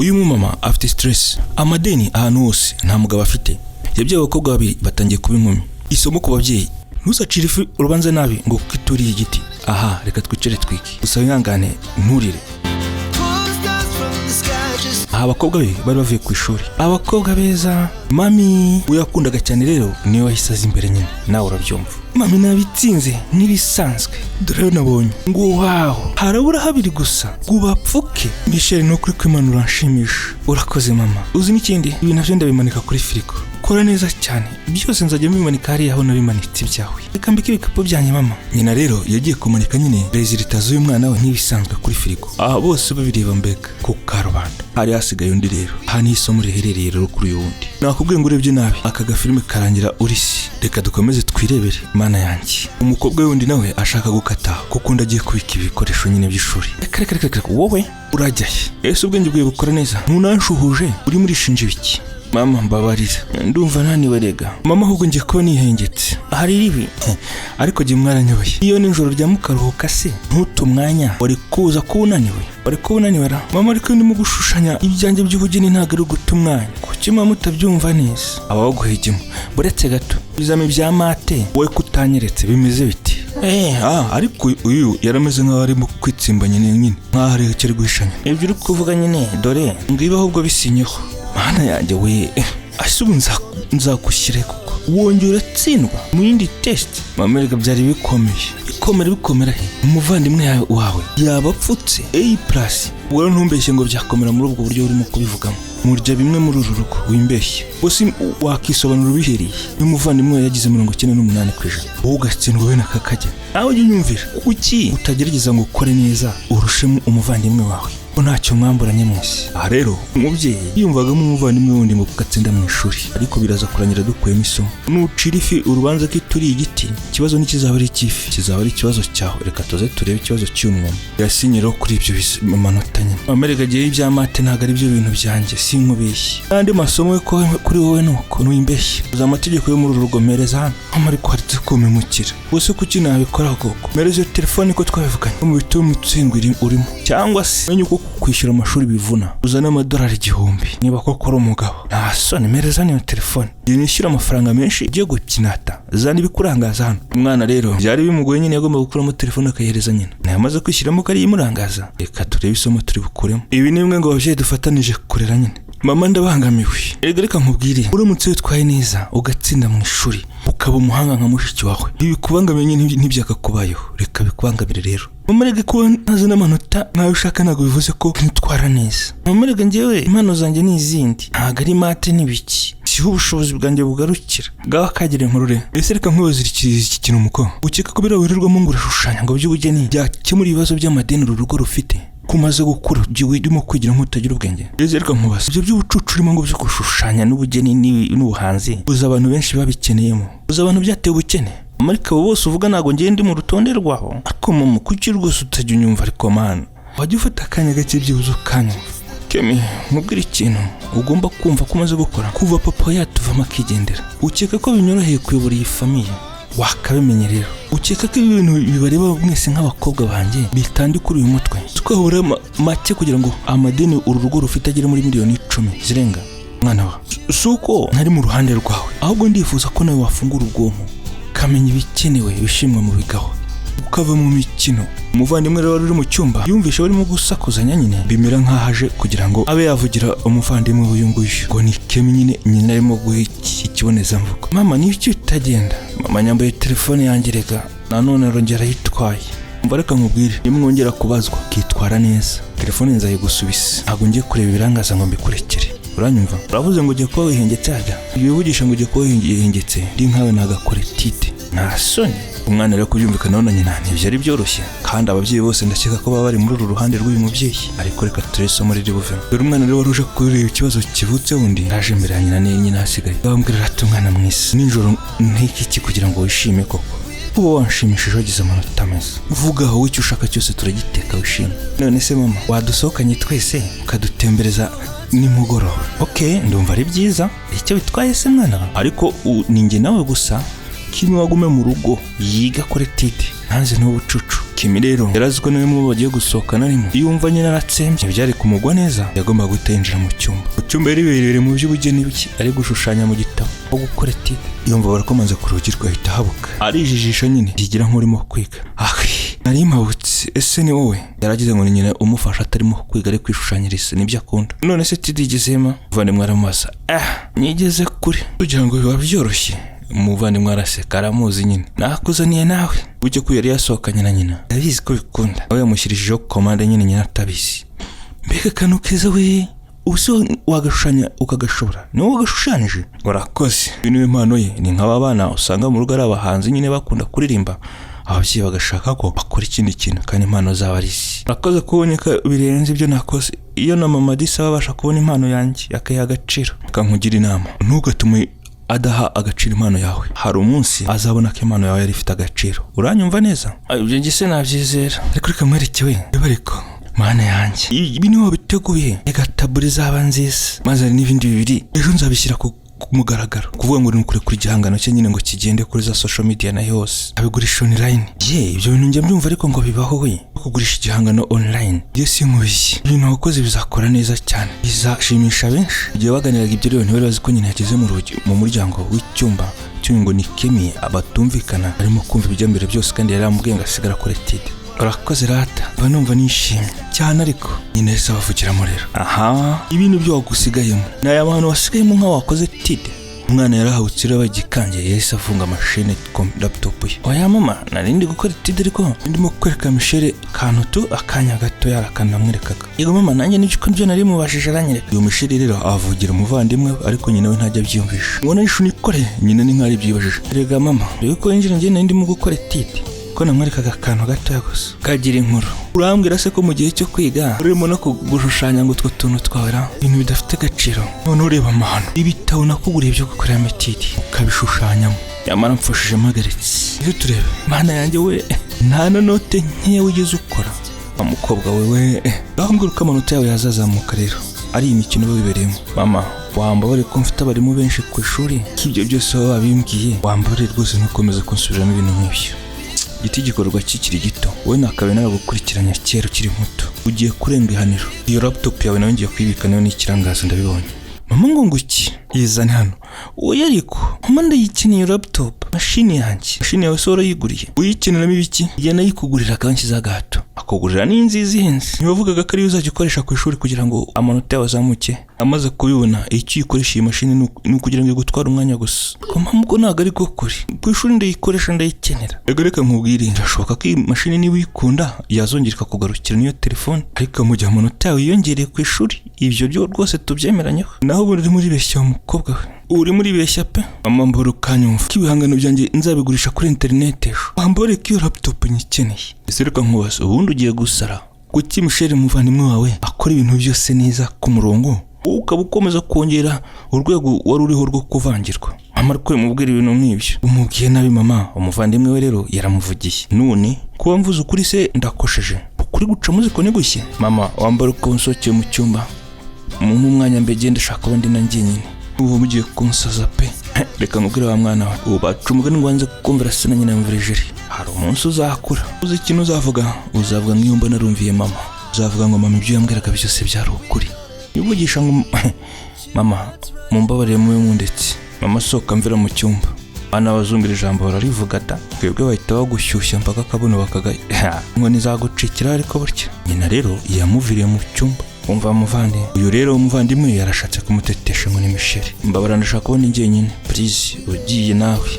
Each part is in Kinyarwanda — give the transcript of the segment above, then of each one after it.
uyu mumama afite stress, amadeni ahantu hose nta mugabo afite, yabyaye abakobwa babiri batangiye kuba inkumi. Isomo ku babyeyi: ntuzacire ifi urubanza nabi ngo kuko ituriye igiti. Aha, reka twicare twiki, gusa wihangane nturire. Aha abakobwa be bari bavuye ku ishuri, abakobwa beza. Mami uyakundaga cyane rero niwe wahisaza imbere nyine, nawe urabyumva. Mami nabitsinze n'ibisanzwe, dore nabonye ngo wow, harabura habiri gusa ngo bapfuke. Michelle no kuri kwimanura nshimisha. Urakoze mama. Uzi n'ikindi, ibi navyo ndabimanika kuri firigo. Kora neza cyane, byose nzajya mbimanika hariya aho nabimanitse ibyawe. Reka mbike ibikapu byanjye mama. Nyina rero yagiye kumanika nyine resulta z'uyu mwana we n'ibisanzwe kuri firigo. Aha bose babireba mbega ku karubanda. Hari hasigaye undi rero, aha ni isomo riherereye rero kuri uyu wundi. Nakubwiye ngo urebye nabi aka gafilime karangira urisi. Reka dukomeze twirebere mana yanjye. Umukobwa wundi nawe ashaka gukata kuko ndagiye kubika ibikoresho nyine by'ishuri. Reka wowe urajyahe? Ese ubwenge bwawe bukora neza? Ntunanshuhuje uri muri shinje biki? Mama mbabarira, ndumva naniwe rega. Mama ahubwo ngiye ko nihengetse. Hari ribi ariko jye mwaranyoboye. Iyo ninjoro rya mukaruhuka se ntutumwanya wari kuza kubunaniwe. Wari kubunaniwe ra? Mama ariko ndimo gushushanya ibyanjye by'ubugeni ntago ari gutumwanya. Kuki mama utabyumva neza? Abaguhegemo buretse gato. Bizame bya mate wowe kutanyeretse bimeze biti. Ariko uyu yarameze nkaho ari mu kwitsimba nyine nkaho ari kiri guhishanya. Ibyo uri kuvuga nyine dore ngiba ahubwo bisinyeho. Mana yanjye we, asubu nzagushyire kuko wongera tsindwa mu yindi test. Mama rega byari bikomera he? Umuvandimwe wawe yabapfutse A+. Wowe ntumbeshye ngo byakomera muri ubwo buryo urimo kubivugamo. Murya bimwe muri uru rugo wimbeshye. Bose wakisobanura ubihereye. Umuvandimwe yagize 98%. Wowe ugatsindwa we nakakajya. Nawe ujye unyumvira. Kuki utagerageza ngo ukore neza urushe umuvandimwe wawe? Ntacyo mwamburanye mwese. Aha rero umubyeyi yumvagamo umuvandimwe wundi ngo kugatsinda mu ishuri, ariko biraza kurangira dukuyemo isomo. Nucira ifi urubanza kituriye igiti, ikibazo nikizaba ari ikifi, kizaba ari ikibazo cyaho. Reka tuze turebe ikibazo cy'umwuma. Yasinyiro kuri ibyo manota nyine. Amerika giye ibyamate ntago ari byo bintu byanjye, sinkubeshye. Kandi masomo ko kuri wowe nuko nuimbeshye. Uza amategeko yo muri rugomereza hano. Ariko hari tukumemukira. Bose kuki nabikora koko? Mereze telefone ko twavuganye. Mu bituma mutsingwira urimo. Cyangwa se menye uko kwishyura amashuri bivuna. Uzana amadolari 1000 niba koko ari umugabo. Ntasone mereza niyo telefone. Nishyura amafaranga menshi igiye gukinata. Zana ibikurangaza hano. Umwana rero byari bimugoye nyine yagomba gukuramo telefone akayihereza nyina. Nayamaze kwishyiramo kari imurangaza. Reka turebe isomo turi bukuremo. Ibi ni bimwe ngo abavyeyi dufatanije kurera nyine. Mama ndabangamiwe. Reka nkubwire, uramutse witwaye neza ugatsinda mu ishuri ukaba umuhanga nka mushiki wawe, ibi kubangamiye nyine ntibyakakubayeho. Reka bikubangamire rero. Mama rega ko ntazi n'amanota nkawe ushaka ntago bivuze ko ntitwara neza. Mama rega njyewe impano zanjye n'izindi ntago ari mate n'ibiki, siho ubushobozi bwanjye bugarukira. Gawa kagire nkurure. Ese reka nkwibaza iki kintu muko ukeka ko birawirirwamo ngo urashushanya ngo by'ubugeni byakemura ibibazo by'amadeni urugo rufite kumaze gukura by'urimo kwigira nk'utagira ubwenge. Ese reka nkubaza ibyo by'ubucucu urimo ngo byo gushushanya n'ubugeni n'ubuhanzi uza abantu benshi babikeneyemo, uza abantu byateye ubukene. Marika bose uvuga nago ngiye ndi mu rutonde rwaho. Ariko mama kuki rwose utajya unyumva? Ariko mana wajya ufata akanya gake byibuze ukanyumva. Kemi mubwira ikintu ugomba kumva ko umaze gukora kuva papa yatuvamo akigendera. Ukeka ko binyoroheye kuyobora iyi famiye? Wakabimenye rero. Ukeka ko ibintu bibareba mwese nk'abakobwa banjye bitandi kuri uyu mutwe twahora make kugira ngo amadeni uru rugo rufite agere muri miliyoni 10 zirenga? Mwana wa suko ntari mu ruhande rwawe, ahubwo ndifuza ko nawe wafungura ubwonko kamenya ibikenewe bishimwa mu bigaho ukava mu mikino. Umuvandimwe rero uri mu cyumba yumvishe barimo gusakuzanya nyine bimera nkahaje kugira ngo abe yavugira umuvandimwe uyu nguyu ngo ni Kemi nyine arimo guhikiboneza mvugo. Mama ni iki utagenda? Mama nyambaye telefone yanjye rega nanone rongera yitwaye. Umva reka nkubwire, nimwongera kubazwa kitwara neza telefone nzaye gusubisa. Ntago ngiye kureba ibirangaza ngo mbikurekere. Uranyumva? Uravuze ngo ugiye kuba wihengetse ajya bivugisha ngo ugiye kuba wihengetse ndi nkawe nagakore tite. Nasoni umwana rero kubyumvikana na nyina ntibyo ari byoroshye, kandi ababyeyi bose ndakeka ko baba bari muri uru ruhande rw'uyu mubyeyi. Ariko reka turese muri ribuvemo. Dore umwana rero waruje kureba ikibazo kivutse wundi ndaje imbere ya nyina hasigaye. Bambwira ati umwana mwisi ninjoro nk'iki kugira ngo wishime koko. Uba wanshimishije wagize amanota meza. Vuga aho icyo ushaka cyose turagiteka wishime. None se mama wadusohokanye twese ukadutembereza nimugoroba? Okay, ndumva ari byiza. Icyo bitwaye se mwana? Ariko ninjye nawe gusa Kimi wagume mu rugo yiga kuri tite. Ntanze n'ubucucu. Kimi rero yaraziko nawe mu bagiye gusohokana rimwe yumva nyine aratsembye byari kumugwa neza yagomba gutinjira mu cyumba yari berere mu by'ubugeni biki ari gushushanya mu gitabo aho gukora tide yumva barakomanze ku rugi rwahita habuka arijijisha nyine yigira nk'urimo kwiga nari mpabutse ese ni wowe yaragize ngo ni nyine umufasha atarimo kwiga ari kwishushanyiriza nibyo akunda none se tide igezema muvandimwe aramasa nigeze kure kugira ngo biba byoroshye umuvandimwe araseka aramuzi nyine nakuzaniye nawe ujye ko yari yasohokanye na nyina yabizi ko bikunda nawe yamushyirishijeho komande nyine atabizi mbega kanu keza we ubuso wagashushanya ukagashobora niwe wagashushanyije urakoze ibintu impano ye ni nk'aba bana usanga mu rugo ari abahanzi nyine bakunda kuririmba ababyeyi bagashaka ko bakora ikindi kintu kandi impano zaba ari isi urakoze kuboneka birenze ibyo nakoze iyo na mama Disi abasha kubona impano yanjye akayiha agaciro akankugira inama ntugatume adaha agaciro impano yawe hari umunsi azabona ko impano yawe yari ifite agaciro uranyumva neza ibyo ngise nabyizera ariko reka mwerekewe ariko mana yanjye ibi niho biteguye igataburi zaba nziza maze n'ibindi bibiri ejo nzabishyira ku mugaragaro kuvuga ngo ni kuri igihangano cye nyine ngo kigende kuri za social media na yose abigurisha online ibyo bintu njye mbyumva ariko ngo bibaho we kugurisha igihangano online byose nkubishye ibintu wakoze bizakora neza cyane bizashimisha benshi igihe baganiraga ibyo rero ntibari bazi ko nyine yageze mu muryango w'icyumba ngo ni Kimi abatumvikana arimo kumva ibijya mbere byose kandi yari amubwiye ngo asigara collected urakoze rata banumva nishimye cyane ariko nyine se bavugiramo rero ibintu byo wagusigayemo naye abantu wasigayemo nka wakoze tide umwana yarahawutse rero bagikange yese afunga machine laptop ye oya mama narindi gukora tide ariko ndimo kwereka Michelle kantu akanya gato yarakanamwerekaga yego mama nanjye nibyo nari mubashije aranyereka uyu Michelle rero avugira umuvandimwe ariko nyine we ntajya byumvisha ngo narishu nikore nyine ni nkari byibajije rega mama yuko injira njye ndimo gukora tide ko namwerekaga akantu gato gusa kagira inkuru urambwira se ko mu gihe cyo kwiga urimo no kugushushanya ngo utwo tuntu twawera ibintu bidafite agaciro none ureba amahano ibitabo nakuguriye byo gukorera metidi ukabishushanyamo yamara mfushije mpagaritse iyo turebe mana yanjye we nta note nkeya wigeze ukora umukobwa wewe ahambwira uko amanota yawe yazazamuka rero ari imikino bibereyemo mama wambabare ko mfite abarimu benshi ku ishuri ibyo byose baba bimbwiye wambabare rwose ntukomeze kunsubiramo ibintu nk'ibyo igiti gikorwa kikiri gito wowe nakabe naragukurikiranya kera ukiri muto ugiye kurenga ihaniro iyo laptop yawe nawe ngiye kuyibika nayo n'ikirangaza ndabibonye mama ngo nguki yizane hano oya ariko mama ndayikeneye laptop mashini yanjye mashini yawe sora yiguriye uyikenera ibiki igihe nayikugurira kanshyiza gato akugurira n'inzizi ihenze ntibavugaga ko ari uzajya ukoresha ku ishuri kugira ngo amanota yawe azamuke amaze kubibona icyo uyikoresha iyi mashini ni ukugira ngo igutware umwanya gusa ko mpamvu ntabwo ari ko kuri ku ishuri ndayikoresha ndayikenera reka nkubwire birashoboka ko iyi mashini niba uyikunda yazongera ikakugarukira niyo telefone ariko mu gihe amanota yawe yiyongereye ku ishuri ibyo byo rwose tubyemeranyeho naho uri muri beshya umukobwa we uri muri beshya pe mama mbora ukanyumva ko ibihangano byanjye nzabigurisha kuri internet ejo wambore ko iyo laptop nyikeneye ese reka nkubaza ubundi ugiye gusara kuki Michelle muvandimwe wawe akora ibintu byose neza ku murongo ukaba ukomeza kongera urwego wari uriho rwo kuvangirwa mama ariko mubwira ibintu nk'ibyo umubwiye nabi mama umuvandimwe we rero yaramuvugiye none kuba mvuze ukuri se ndakosheje ukuri guca muziko nigushye mama wambara uko unsokeye mu cyumba mu mwanya mbege ndashaka abandi nanjye nyine ubu mugiye kunsaza pe reka nkubwire wa mwana we ubaca umugani ngo wanze kumvira se na nyina mvurijeri hari umunsi uzakura uzi ikintu uzavuga nk'iyo mbona narumviye mama uzavuga ngo mama ibyo yambwiraga byose byari ukuri nivugisha ngo mama mumbabarire muwe mundetse mama soka mvira mu cyumba bana bazumvira ijambo bararivuga da twebwe bahita bagushyushya mpaka akabuno bakagaye ngo nizagucikira ariko burya nyina rero yamuviriye mu cyumba umva muvandi uyu rero umuvandimwe yarashatse kumutetesha ngo ni Michelle mbabara ndashaka kubona njye nyine please ugiye nawe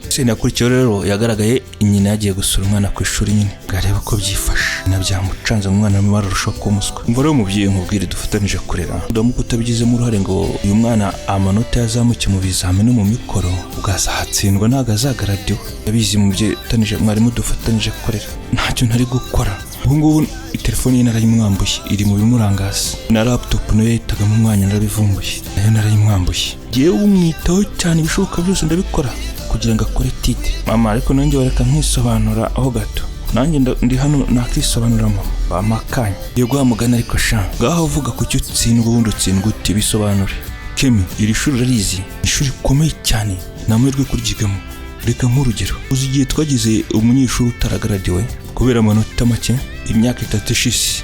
se nakurikiye rero yagaragaye nyina yagiye gusura umwana ku ishuri nyine gareba ko byifashe nabyamucanze umwana mu barusho kumuswa umva rero umubyeyi nkubwire dufatanije kurera ndamuko utabigizemo uruhare ngo uyu mwana amanota yazamuke mu bizamini no mu mikoro ugazahatsindwa ntago azagaradiwe yabizi mubyeyi tanije mwarimu dufatanije kurera ntacyo ntari gukora ubu ngubu telefone ye narayimwambuye iri mu bimurangaza na laptop nayo yahitaga mu mwanya narabivumbuye nayo narayimwambuye yewe umwitaho cyane ibishoboka byose ndabikora kugira ngo akore tide mama ariko nanjye wareka nkisobanura aho gato nanjye ndi hano nakisobanura mama bamakanya yego hamugana ariko sha ngaho uvuga ku cyo utsindwa ubundi utsindwa uti bisobanure Kimi iri shuri rarizi ishuri komeye cyane namwerwe kuryigamo reka nk'urugero uzi igihe twagize umunyeshuri utaragaradiwe kubera amanota make imyaka 3 ishize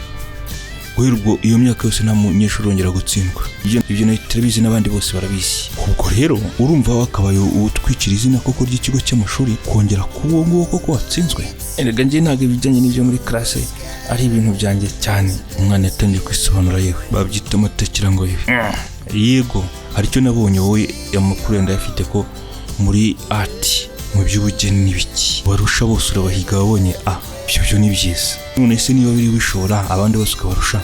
ubwo iyo myaka yose nta munyeshuri wongera gutsindwa ibyo na televiziyo n'abandi bose barabizi ubwo rero urumva wakabaye utwikira izina koko ry'ikigo cy'amashuri kongera kuwo nguwo koko watsinzwe erega ngiye ntabwo ibijyanye n'ibyo muri classe ari ibintu byanjye cyane umwana yatangiye kwisobanura yewe babyita amatekera ngo yego hari cyo nabonye wowe amakuru yenda yafite ko muri art mu by'ubugeni n'ibiki barusha bose urabahiga babonye ibyo ni byiza none se niba biri bishora abandi bose ukabarusha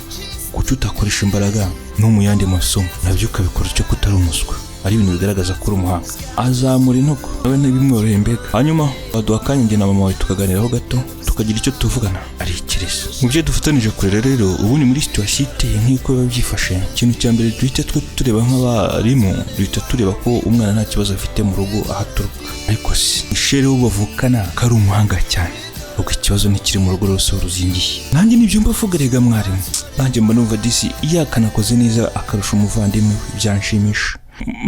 kuki utakoresha imbaraga no mu yandi masomo nabyo ukabikora cyo kutari umuswa ari ibintu bigaragaza ko uri umuhanga azamura intugu nawe ntibimworoheye mbega hanyuma baduha akanya njye na mama wawe tukaganiraho gato tukagira icyo tuvugana ari ikirezi mu byo dufatanije kurera rero ubu ni muri situation iteye nk'uko biba byifashe ikintu cya mbere duhita tureba nk'abarimu duhita tureba ko umwana nta kibazo afite mu rugo ahaturuka ariko si ishere wo bavukana kari umuhanga cyane uko ikibazo nikiri mu rugo rwose uruzingiye nanjye nibyo mbavuga rega mwarimu nanjye mba numva disi yakanakoze neza akarusha umuvandimwe byanshimisha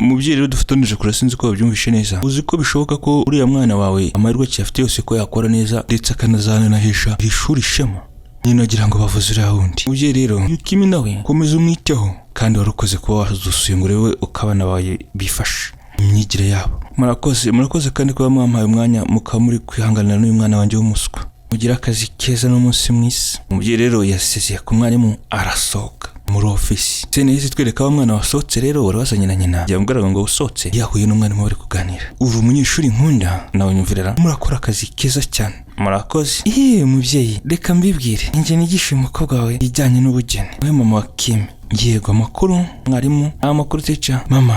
mubyeyi rero dufatanije kure sinzi ko babyumvishe neza uzi ko bishoboka ko uriya mwana wawe amahirwe cyafite yose ko yakora neza ndetse akanazana hesha iri shuri shema ninagira ngo bavuze uriya wundi mubyeyi rero yukimi nawe komeza umwiteho kandi warukoze kuba wadusuye ngo rewe ukabana bawe bifashe imyigire yabo murakoze kandi kuba mwampaye umwanya mukaba muri kwihanganira n'uyu mwana wanjye w'umuswa mugira akazi keza n'umunsi mwiza umubyeyi rero yasezeye ku mwarimu arasohoka muri ofisi senezi twereka wa mwana wasohotse rero wari wazanye na nyina yambwiraga ngo usohotse yahuye n'umwarimu bari kuganira uri umunyeshuri nkunda nawe nyumvirira murakora akazi keza cyane murakoze mubyeyi reka mbibwire njye nigisha umukobwa wawe ijyanye n'ubugeni we mama wa Kim yego amakuru mwarimu amakuru teacher mama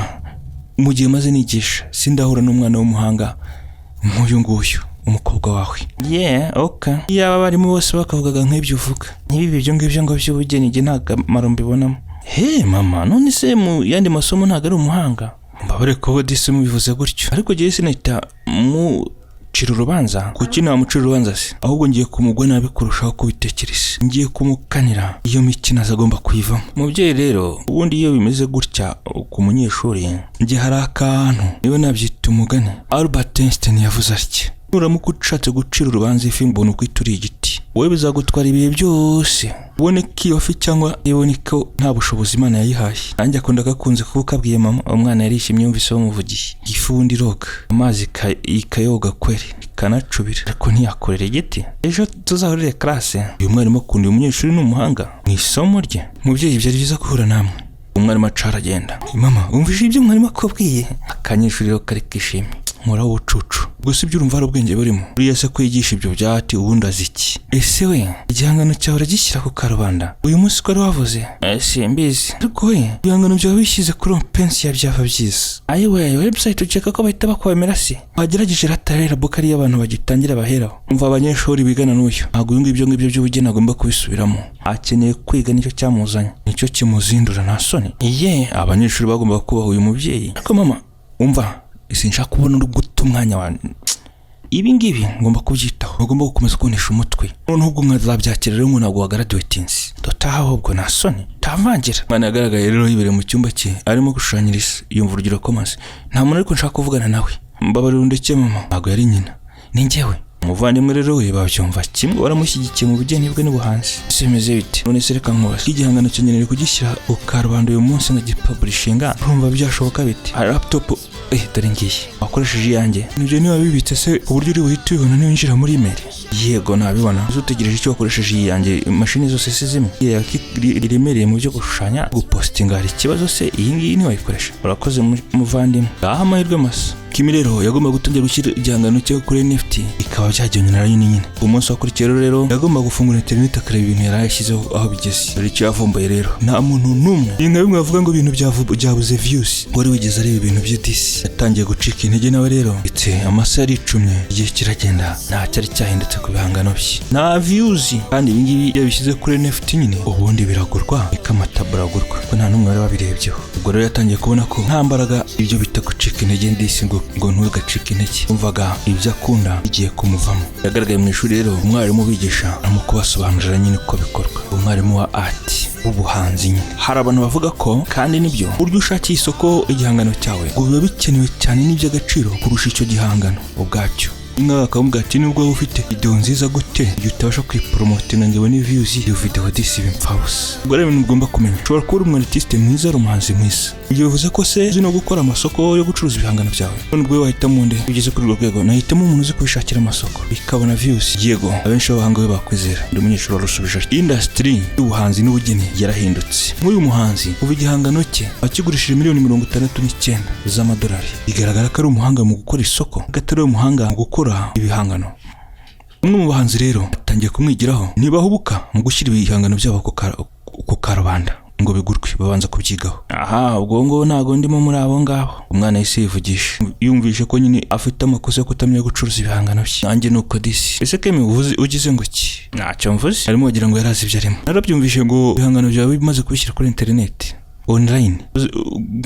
mu gihe maze nigisha sindahura n'umwana w'umuhanga nk'uyu nguyu umukobwa wawe okay yaba barimo bose bakavugaga nk'ibyo uvuga ntibibe ibyo ngibyo ngo by'ubugeni nge nta kamaro mbibonamo mama none se mu yandi masomo ntabwo ari umuhanga mbabare ko disi mubivuze gutyo ariko gihe sinahita mucira urubanza kuki namucira urubanza se ahubwo ngiye kumugwa nabi kurushaho kubitekereza ngiye kumukanira iyo mikino azagomba kuyivamo mubyeyi rero ubundi iyo bimeze gutya ku munyeshuri ngiye hari akantu niwe nabyita umugani Albert Einstein yavuze atya uramuka ushatse gucira urubanza ifi mbona uko ituriye igiti wowe bizagutwara ibihe byose ubone ko iyo fi cyangwa ibone ko nta bushobozi Imana yayihaye nanjye akunda gakunze kuko abwiye mama umwana yarishimye yumvise bamuvugiye ifundi roga amazi ikayoga kweri ikanacubira ariko ntiyakorera igiti ejo tuzahurire classe uyu mwarimu akunda uyu munyeshuri n'umuhanga mu isomo rye mubyeyi byari byiza guhura namwe umwarimu acaragenda mama umvise ibyo mwarimu akubwiye akanyeshuri rero kari kishimye nkora ubucucu gusa ibyo urumva ari ubwenge burimo uriya se kwigisha ibyo byati ubundi aziki ese we igihangano cyawe uragishyira ku karubanda uyu munsi ko ari wavuze simbizi ariko we ibihangano byawe bishyize kuri pensiya byava byiza ayiwe website ukeka ko bahita bakwemera se wagerageje ratarera bukari y'abantu bagitangira baheraho umva abanyeshuri bigana n'uyu ntabwo ibyo ngibyo by'ubugeni agomba kubisubiramo akeneye kwiga nicyo cyamuzanye nicyo kimuzindura nta soni abanyeshuri bagomba kubaha uyu mubyeyi ariko mama umva sinshaka kubona uri guta umwanya wa ibi ngibi ngomba kubyitaho ugomba gukomeza kubonesha umutwe noneho ubwo mwazabyakira rero umuntu agwa graduatinsi dotaha ahubwo nta soni tavangira mwana yagaragaye rero yibereye mu cyumba cye arimo gushushanyiriza yumva urugero komase nta muntu ariko nshaka kuvugana nawe mbabarira ndetse mama ntabwo yari nyina ni njyewe umuvandimwe rero we babyumva kimwe waramushyigikiye mu bugeni bwe n'ubuhanzi simeze bite none se reka nkubaze igihangano cyeneye kugishyira ukarubanda uyu munsi ngagipublishinga urumva byashoboka bite laptop dore ngiye wakoresheje iyanjye nibyo niba bibitse se uburyo uri buhite ubibona ninjira muri email yego nabibona uzutegereje icyo wakoresheje iyanjye imashini zose se zimwe iremereye mu byo gushushanya gupostinga hari ikibazo se iyi ngiyi ni wayikoresha urakoze muvandimwe amahirwe masa Kimi rero yagomba gutangira gushyira igihangano cyo kuri NFT ikaba byajyanye na nyine umunsi wakurikiye rero yagomba gufungura internet akareba ibintu yarashyizeho aho bigeze dore icyo yavumbuye rero nta muntu numwe inga bimwe bavuga ngo ibintu byabuze views wari wigeze areba ibintu bye disi yatangiye gucika intege nawe rero ndetse amasaha yaricumye igihe kiragenda nta cyari cyahindutse ku bihangano bye nta views kandi ibingibi yabishyize kuri NFT nyine ubundi biragurwa ikamatabura gurwa ko nta numwe wari wabirebyeho ubwo rero yatangiye kubona ko nta mbaraga ibyo bita gucika intege ndisi ngo ntugacika intege. Umvaga ibyo akunda bigiye kumuvamo. Yagaragaye mu ishuri rero umwarimu bigisha arimo kubasobanurira nyine uko bikorwa. Umwarimu wa art ubuhanzi nyine. Hari abantu bavuga ko kandi nibyo buryo ushakiye isoko igihangano cyawe ngo biba bikenewe cyane n'iby'agaciro kurusha icyo gihangano ubwacyo. Inga akamubwira ati nubwo ufite video nziza gute iyo utabasha kwipromotinga ngo ibone views iyo video disi bimfawusa. Ubwo rero ibintu ugomba kumenya ushobora kuba uri artiste mwiza umuhanzi mwiza. Ibyo bivuze ko se uzi no gukora amasoko yo gucuruza ibihangano byawe. None ubwo wahitamo nde ugeze kuri urwo rwego nahitamo umuntu uzi kubishakira amasoko ikabona views. Yego abenshi b'abahanga bakwizera. Ndi umunyeshuri warusubije industry y'ubuhanzi n'ubugeni yarahindutse. Nk'uyu muhanzi uva igihangano cye akigurishije $69,000 z'amadolari. Bigaragara ko ari umuhanga mu gukora isoko gatari umuhanga mu gukora ibihangano. Umwe mu bahanzi rero atangiye kumwigiraho nibahubuka mu gushyira ibihangano byabo ku karubanda ngo bigurwe babanza kubyigaho. Aha ubwo ngo ntago ndimo muri abo ngabo. Umwana yise yivugisha yumvishe ko nyine afite amakosa yo kutamenya gucuruza ibihangano bye. Nanjye nuko disi ese keme ugize ngo ki ntacyo mvuze arimo wagira ngo yarazi ibyo arimo. Narabyumvishe ngo ibihangano byawe bimaze kubishyira kuri internet online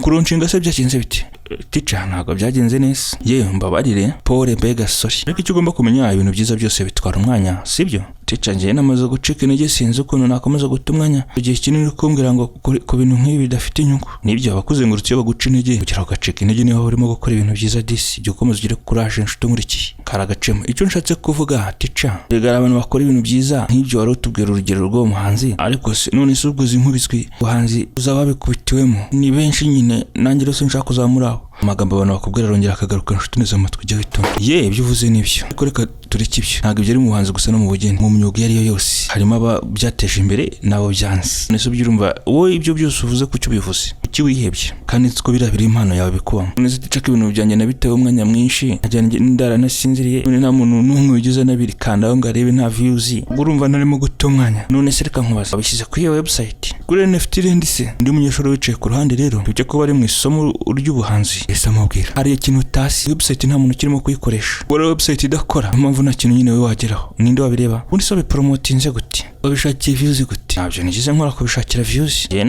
kuronshinga se byagenze bite? Teacher ntago byagenze neza. Yewe mbabarire Paul mbega sorry. Ariko icyo ugomba kumenya ibintu byiza byose bitwara umwanya sibyo? Teacher ngiye namaze gucika intege sinzi ukuntu nakomeza guta umwanya igihe kinini kumbwira ngo ku bintu nk'ibi bidafite inyungu. Nibyo abakuzengurutse iyo baguca intege kugira ngo gacika intege niho urimo gukora ibintu byiza disi byo komeza ugire courage nshuti nkurikiye karagacemo. Icyo nshatse kuvuga teacher regara abantu bakora ibintu byiza nk'ibyo wari utubwira urugero rwo muhanzi ariko se none se ubwo zinkubiswe ubuhanzi uzaba bikubitiwemo ni benshi nyine nanjye rero nshaka kuzamura amagambo abantu bakubwira arongera akagaruka nshuti neza amatwi ujya witonda. Ibyo uvuze nibyo ariko reka tureke ibyo. Ntabwo ibyo ari mu buhanzi gusa no mu bugeni mu myuga iyo yose harimo ababyateje imbere nabo byanze. Nese byurumva wowe ibyo byose uvuze kucyo bivuze kuki wihebye kandi ko birabiri impano yawe bikubamo. Nese ticaka ibintu byanjye nabitewe umwanya mwinshi ajyanye ndara nasinziriye none nta muntu n'umwe wigize nabiri kandi aho ngarebe nta views urumva narimo guta umwanya. None se reka nkubaza abishyize kuri iyo website kuri NFT rendise ndi umunyeshuri wicaye ku ruhande rero tujye ko bari mu isomo ry'ubuhanzi ese amubwira hari ikintu utasi website nta muntu kirimo kuyikoresha. Bora website idakora impamvu nta kintu nyine we wageraho ninde wabireba undi sobe promotinze gute wabishakiye views gute? Ntabyo nigize nkora kubishakira views ye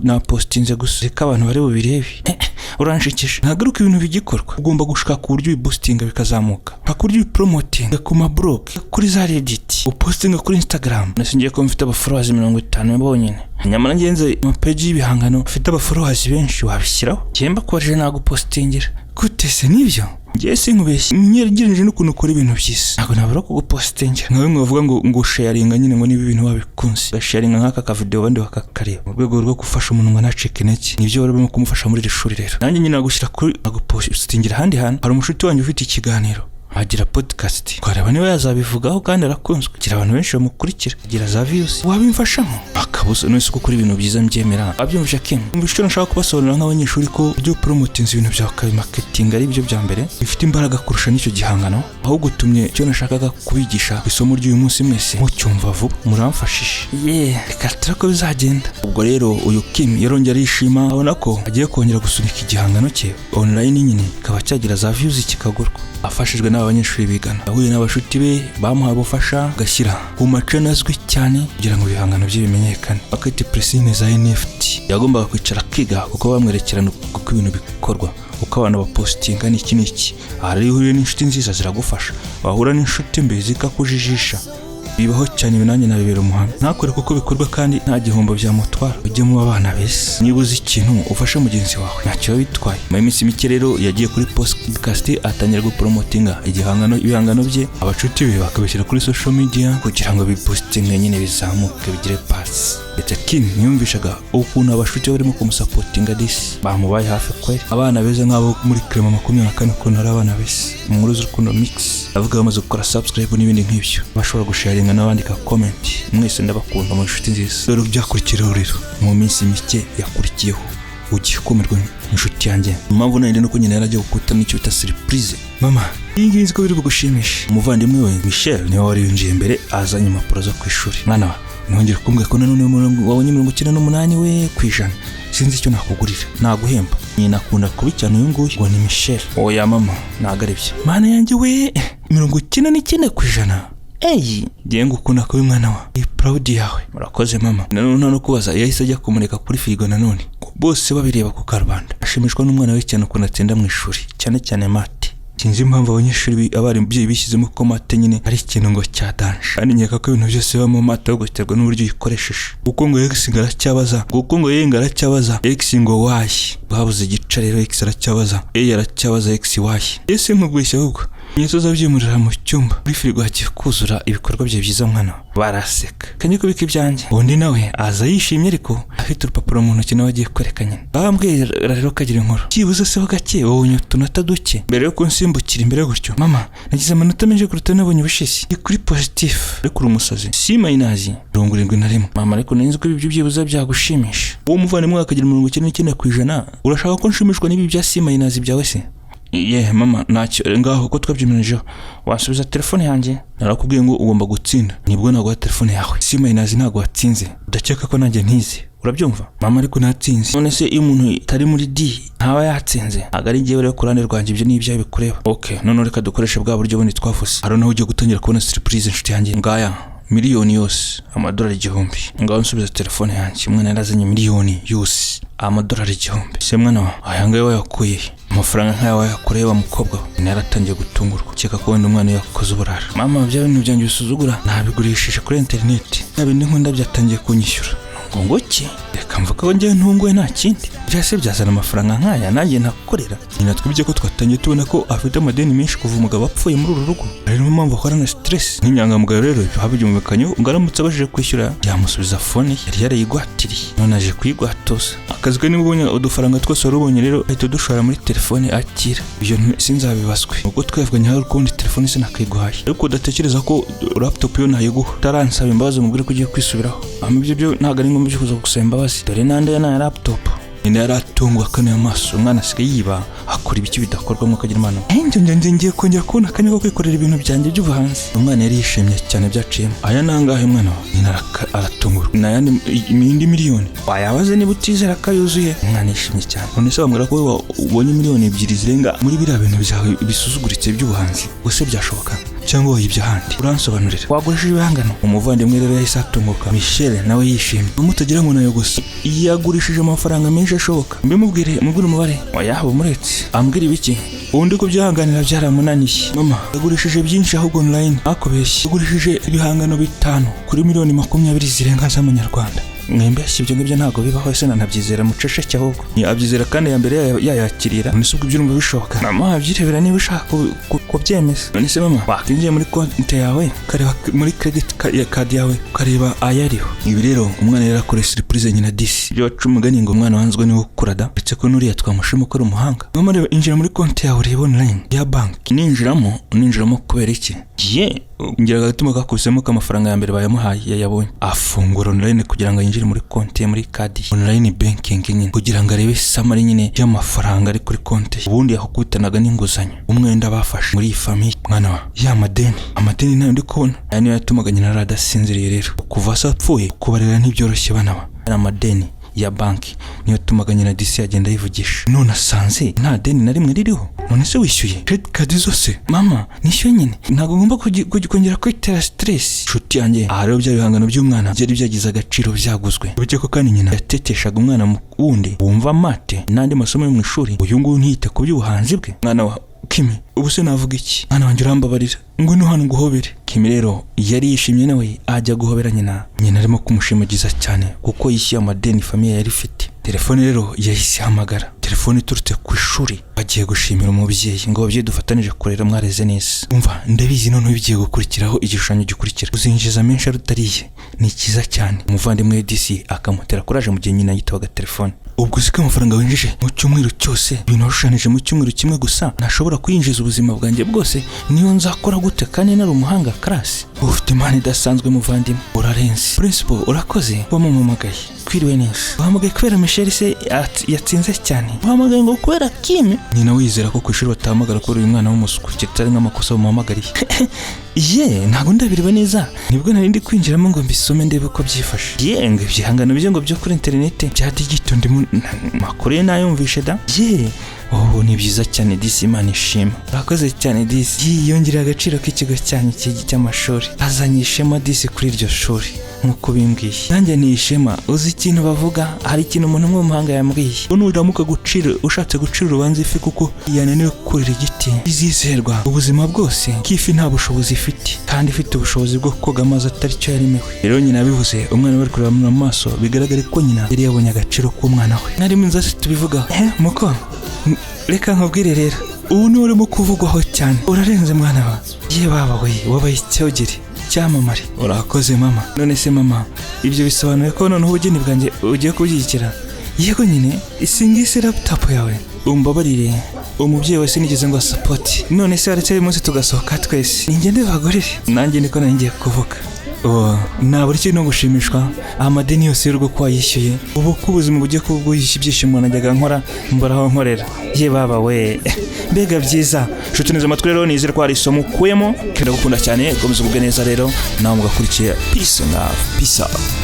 na postinze gusa reka abantu bari bubirebe uranshikisha. Ntagaruka ibintu bigikorwa ugomba gushaka ku buryo boostinga bikazamuka nka kuryo promoting ku ma blog kuri za Reddit upostinga kuri Instagram. Nasingiye ko mfite aba followers 50 bonyine nyamara ngenze mu page y'ibihangano mfite aba followers benshi wabishyiraho cyemba kwaje nago postingira gute se nibyo ngiye sinkubeshye nyeregereje n'ukuntu ukora ibintu byise ntabwo nabura kugupostingira nkawe mwavuga ngo sharinga nyine ngo niba ibintu wabikunze gasharinga nk'aka ka video bandi bakakareba mu rwego rwo gufasha umuntu ngo nacike intege nibyo barimo kumufasha muri iri shuri rero. Nanjye nyine nagushyira kuri nagupostingira ahandi hantu. Hari umushuti wanjye ufite ikiganiro agira podcast kwareba niba yazabivugaho kandi arakunzwe kugira abantu benshi bamukurikira agira za views wabimfashamo akabuza no isuku kuri ibintu byiza mbyemera. Abyumvisha kim umvisho nashaka kubasobanurira nk'abanyeshuri ko byo promotinze ibintu bya marketing ari byo bya mbere bifite imbaraga kurusha n'icyo gihangano aho gutumye cyo nashakaga kubigisha isomo ry'uyu munsi mwese mucyumva vuba muramfashije reka ko bizagenda. Ubwo rero uyu Kim yarongera yishima abona ko agiye kongera gusunika igihangano cye online nyine kaba cyagira za views kikagurwa afashijwe n'abanyeshuri bigana. Ahuye n'abashuti be bamuha ubufasha gashyira ku macana azwi cyane kugira ngo ibihangano bye bimenyekane. Akati pressing za NFT yagombaga kwicara kiga kuko bamwerekerana uko ibintu bikorwa uko abantu bapostinga n'iki ari hure n'inshuti nziza ziragufasha wahura n'inshuti mbi zikakujijisha bibaho cyane binanye nabibera umuhanga ntakore kuko bikorwa kandi nta gihombo byamutwara ujye mu abana bese nibuze ikintu ufashe mugenzi wawe ntacyo bitwaye. Mu minsi mike rero yagiye kuri podcast atangira gupromotinga ibihangano bye abacuti be bakabishyira kuri social media kugira ngo bipostinge nyine bizamuke bigire pass. Kim yumvishaga ukuntu abashuti barimo kumusapotinga disi bamubaye hafi kweri abana beza nk'abo muri Clement 24 ko nari abana bese mu nkuru z'urukundo mix avuga bamaze gukora subscribe n'ibindi nk'ibyo bashobora gusharinga n'abandika comment. Mwese ndabakunda mu nshuti nziza rero byakurikiraho rero mu minsi mike yakurikiyeho ugiye kumerwa inshuti yanjye impamvu nari no kunyina yaragiye gukuta n'icyo bita surprise. Mama inginzi ko biri bugushimisha umuvandimwe we Michel niwe wari yinjiye imbere azanye impapuro zo kwishuri. Mwana nongera kumbwira ko nanone wabonye 98 we kwijana sinzi icyo nakugurira naguhemba nyina akunda kubicyana uyu nguyu ngo ni Michel. Oya mama nagarebye mana yanjye we 99 kwijana ngiye ngukunda ko umwana wa proud yawe. Murakoze mama. Nanone no kubaza yahise ajya kumureka kuri firigo nanone. Bose babireba ku karubanda. Ashimishwa n'umwana we cyane ukuntu atsinda mu ishuri, cyane mate. Sinzi impamvu abanyeshuri abari mbye bishyizemo ko mate nyine ari ikintu ngo cyadanje. Kandi nkeka ko ibintu byose bamo mate guterwa n'uburyo yikoresheje. Kuko ngo X aracyabaza, kuko ngo Y aracyabaza, X ngo Y. Babuze igice rero X aracyabaza, Y aracyabaza X Y. Ese nkugwisha ahubwo Nyeto zabyimurira mu cyumba kuri firigo hagiye kuzura ibikorwa bye byiza mwana. Baraseka. Kanye kubika ibyanjye. Undi nawe aza yishimye ariko afite urupapuro mu ntoki nawe agiye kwerekanya. Bambwiye rero kagira inkuru. Kibuze se gake wowe utunota duke. Mbere yo kunsimbukira imbere gutyo. Mama, nagize amanota menshi kuruta nabonye ubushishi. Kuri positif. Ariko urumusazi. C-. 71. Mama ariko nanzi ko ibyo byibuza byagushimisha. Uwo muvandimwe akagira 99%. Urashaka ko nshimishwa n'ibi bya C- byawe se? Mama ntacyo ngaho ko twabyimenejeho. Wasubiza telefone yanjye. Narakubwiye ngo ugomba gutsinda. Nibwo naguha telefone yawe. C- ntago watsinze. Udakeka ko nanjye ntize. Urabyumva? Mama ariko natsinze. None se iyo umuntu tari muri D ntaba yatsinze. Agari ngiye rero kurane rwanje ibyo n'ibyo bikureba. Okay, none reka dukoreshe bwa buryo bundi twafuse. Haro naho ugiye gutangira kubona surprise inshuti yanjye. Ngaya miliyoni yose amadolari 1000. Ngaho nsubiza telefone yanjye. Umwana yarazanye miliyoni yose amadolari 1000. Se mwana wa ayangaye wayakuye amafaranga nk'ayo yakoreye wa mukobwa. Naratangiye gutungurwa. Cyeka ko wenda umwana yakoze uburara. Mama bya bintu byanjye usuzugura nabigurishije kuri internet. Nabindi nkunda byatangiye kunyishyura. Ngo iki? Reka mvuga ko njye ntungwe nta kindi. Byase byazana amafaranga nk'aya nanjye nakorera. Nyina twibye ko twatangiye tubona ko afite amadeni menshi kuva umugabo apfuye muri uru rugo. Ari no mpamvu akorana stress. Nk'inyangamugayo rero habyumvikanyo ngaramutse abajije kwishyura yamusubiza phone yari yarayigwatiriye. None aje kuyigwatoza. Akazi ke nibwo udufaranga twose warubonye rero ahita dushora muri telefone akira. Ibyo sinzabibaswe. Ubwo twevuganye hari ukundi telefone se nakayiguhaye. Ariko udatekereza ko laptop yo nayiguha. Taransaba imbabazi umubwire ko ugiye kwisubiraho. Ibyo byo ntago ari ngombwa kuza gusaba imbabazi. Dore nande yana laptop. Ine yaratungwa kane amaso umwana asigaye yiba akora ibiki bidakorwa mu kagira imana. Nje ngiye kongera kubona kanye ko kwikorera ibintu byanjye by'ubuhanzi. Umwana yari yishimye cyane byaciyemo. Aya nangahe mwana nyina aratungurwa. Nayandi mindi miliyoni. Wayabaze niba utizera kayuzuye. Umwana yishimye cyane. None se bambwira ko ubonye miliyoni 2 zirenga muri bira bintu byawe bisuzuguritse by'ubuhanzi. Use byashoboka cyangwa wayibye handi. Uransobanurira. Wagurishije ibihangano. Umuvandimwe rero yahise atunguka. Michelle nawe yishimye. Umutagira ngo nayo gusa. Yagurishije amafaranga menshi ashoboka. Mbimubwire umubare. Wayaho muretse. Ambwira ibiki? Undi ko byahanganira byaramunaniye. Mama yagurishije byinshi ahubwo online. Akobeshye. Yagurishije ibihangano 5 kuri miliyoni 20 zirenga z'amanyarwanda. Mwembe sibyo ngibyo ntago bibaho se nanabyizera mucece cyahubwo. Ni abyizera kandi ya mbere yayakirira. None subwo byurumva bishoboka. Mama abyirebera niba ushaka ko byemeza. None se mama wakinjiye muri konti yawe kareba muri credit card yawe kareba ayariho. Ibi rero umwana yarakore surprise nyina disi. Byo wacumugani ngo umwana wanzwe ni ukurada. Bitse ko nuriya twamushimo ko umuhanga. Mama reba injira muri konti yawe reba online ya bank. Ninjiramo kubera iki? Ngira gatuma kakubisemo k'amafaranga ya mbere bayamuhaye yayabonye. Afungura online kugira ngo yinjire muri konti muri kadi online banking nyine kugira ngo arebe samari nyine y'amafaranga ari kuri konti. Ubundi yakubitanaga n'inguzanyo umwenda bafashe muri famille mwana wa ya amadeni nayo ndi kubona yani yatumaga nyina radasinziriye rero kuva sapfuye kubarera ntibyoroshye bana wa amadeni ya banki niyo tumaga nyina disi agenda yivugisha. None asanze nta deni na rimwe ririho. None se wishyuye credit card zose? Mama nishyuye nyine ntago ngomba kongera kwitera stress. Nshuti yanjye aha rero bya bihangano by'umwana byari byagize agaciro byaguzwe. Buryo ko kandi nyina yateteshaga umwana wundi wumva mate n'andi masomo yo mu ishuri. Uyu nguyu ntiyite ku by'ubuhanzi bwe. Mwana wa Kimi ubu se navuga iki? Mwana wanjye urambabarira ngo no hano guhobere. Kimi rero yari yishimye nawe ajya guhobera nyina arimo kumushimagiza cyane kuko yishyuye amadeni famille yari ifite. Telefone rero yahise hamagara. Telefone iturutse ku ishuri. Bagiye gushimira umubyeyi ngo ababyeyi dufatanije kurera mwareze neza. Umva ndabizi none bigiye gukurikiraho igishushanyo gikurikira. Uzinjiza menshi arutariye. Ni kiza cyane. Umuvandimwe DC akamutera kuraje mu gihe nyina yitabaga telefone. Ubwo zika amafaranga winjije mu cyumweru cyose ibintu warushanije mu cyumweru kimwe gusa nashobora kuyinjiza ubuzima bwanjye bwose niyo nzakora gute kandi nari umuhanga class. Ufite imana idasanzwe muvandimwe urarenze. Principal urakoze wamumamagaye. Kwiriwe neza. Wahamagaye kubera Michelle se yatsinze cyane. Wahamagaye ngo kubera Kim. Nyina wizera ko kwishuri batamagara ko uyu mwana w'umusuku kitari nk'amakosa bamumamagariye. Ntago ndabireba neza. Nibwo nari ndi kwinjiramo ngo mbisome ndebe ko byifashe. Ngo ibyihangano byo ngo byo kuri internet bya digital ndi makuru nayumvishe da. Oh, ni byiza cyane disi, Imana ishima. Urakoze cyane disi. Yiyongerera agaciro k'ikigo cyanyu cy'amashuri. Azanye ishema disi kuri iryo shuri nkuko bimbwiye. Nanjye ni ishema. Uzi ikintu bavuga, hari ikintu umuntu umwe mu mahanga yambwiye. Nuramuka ushatse gucira urubanza ifi kuko yananiwe kurira igiti, izizerwa ubuzima bwose k'ifi nta bushobozi ifite, kandi ifite ubushobozi bwo koga amazi atari cyo yaremewe. Rero nyina bivuze, umwana bari kureba mu maso, bigaragare ko nyina yari yabonye agaciro k'umwana we. Nari munzase tubivuga. Muko, reka nkubwire rero, ubu niwe urimo kuvugwaho cyane. Urarenze mwana wa. Ye baba we, wabaye icyogere cyamamare. Urakoze mama. None se mama, ibyo bisobanuye ko noneho ubugeni bwanjye ugiye kubyigikira? Yego nyine, isingise laptop yawe. Umbabarire, umubyeyi wese nigeze ngo support. None se waretse uyu munsi tugasohoka twese. Ingende bagorere. Nanjye niko nangiye kuvuga. Ntabwo ari no gushimishwa amadeni yose y'urugo ko yishyuye. Ubu ko ubuzima bugiye kubwishyura ibyishimo najyaga nkora mbaraho nkorera. Ye baba we, mbega byiza. Nshuti neza amatwi rero, nizere ko hari isomo ukuyemo. Kenda gukunda cyane, komeza ubwe neza rero nawe mugakurikiye. Peace and love. Peace out.